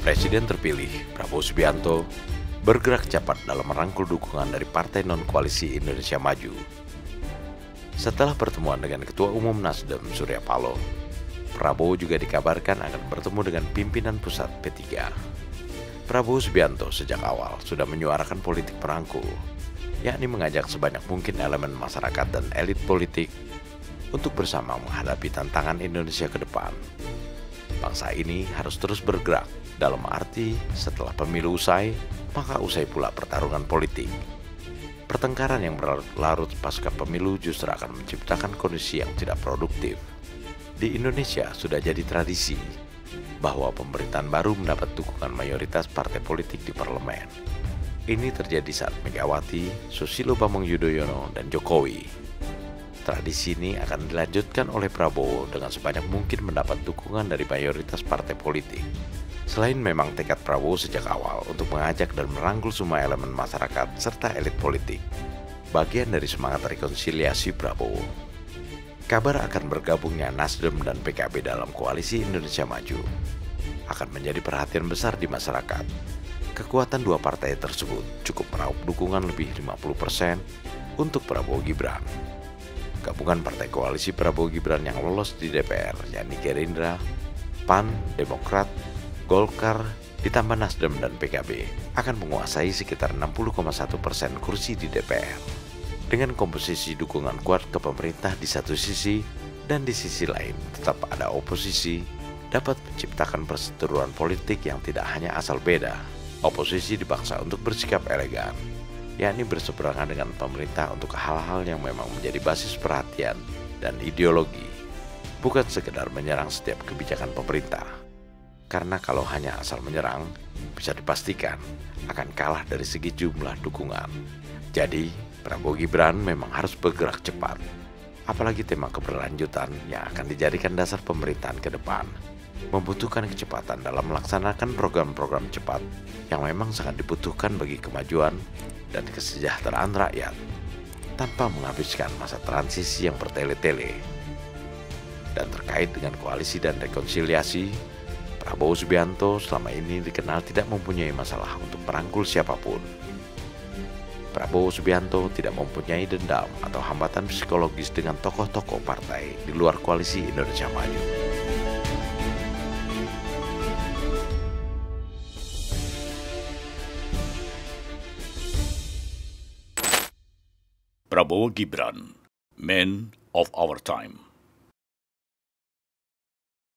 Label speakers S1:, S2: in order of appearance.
S1: Presiden terpilih Prabowo Subianto bergerak cepat dalam merangkul dukungan dari Partai Non-Koalisi Indonesia Maju. Setelah pertemuan dengan Ketua Umum Nasdem Surya Paloh, Prabowo juga dikabarkan akan bertemu dengan pimpinan pusat P3. Prabowo Subianto sejak awal sudah menyuarakan politik perangkul, yakni mengajak sebanyak mungkin elemen masyarakat dan elit politik untuk bersama menghadapi tantangan Indonesia ke depan. Bangsa ini harus terus bergerak, dalam arti setelah pemilu usai, maka usai pula pertarungan politik. Pertengkaran yang berlarut-larut pasca pemilu justru akan menciptakan kondisi yang tidak produktif. Di Indonesia sudah jadi tradisi bahwa pemerintahan baru mendapat dukungan mayoritas partai politik di parlemen. Ini terjadi saat Megawati, Susilo Bambang Yudhoyono, dan Jokowi. Tradisi ini akan dilanjutkan oleh Prabowo dengan sebanyak mungkin mendapat dukungan dari mayoritas partai politik. Selain memang tekad Prabowo sejak awal untuk mengajak dan merangkul semua elemen masyarakat serta elit politik, bagian dari semangat rekonsiliasi Prabowo. Kabar akan bergabungnya Nasdem dan PKB dalam koalisi Indonesia Maju akan menjadi perhatian besar di masyarakat. Kekuatan dua partai tersebut cukup meraup dukungan lebih 50% untuk Prabowo Gibran. Gabungan partai koalisi Prabowo Gibran yang lolos di DPR, yakni Gerindra, PAN, Demokrat, Golkar, ditambah Nasdem dan PKB, akan menguasai sekitar 60,1% kursi di DPR. Dengan komposisi dukungan kuat ke pemerintah di satu sisi, dan di sisi lain tetap ada oposisi, dapat menciptakan perseteruan politik yang tidak hanya asal beda. Oposisi dipaksa untuk bersikap elegan, yakni berseberangan dengan pemerintah untuk hal-hal yang memang menjadi basis perhatian dan ideologi, bukan sekedar menyerang setiap kebijakan pemerintah. Karena kalau hanya asal menyerang, bisa dipastikan akan kalah dari segi jumlah dukungan. Jadi, Prabowo Gibran memang harus bergerak cepat, apalagi tema keberlanjutan yang akan dijadikan dasar pemerintahan ke depan, membutuhkan kecepatan dalam melaksanakan program-program cepat yang memang sangat dibutuhkan bagi kemajuan dan kesejahteraan rakyat, tanpa menghabiskan masa transisi yang bertele-tele. Dan terkait dengan koalisi dan rekonsiliasi, Prabowo Subianto selama ini dikenal tidak mempunyai masalah untuk merangkul siapapun. Prabowo Subianto tidak mempunyai dendam atau hambatan psikologis dengan tokoh-tokoh partai di luar koalisi Indonesia Maju.
S2: Prabowo Gibran, Man of Our Time.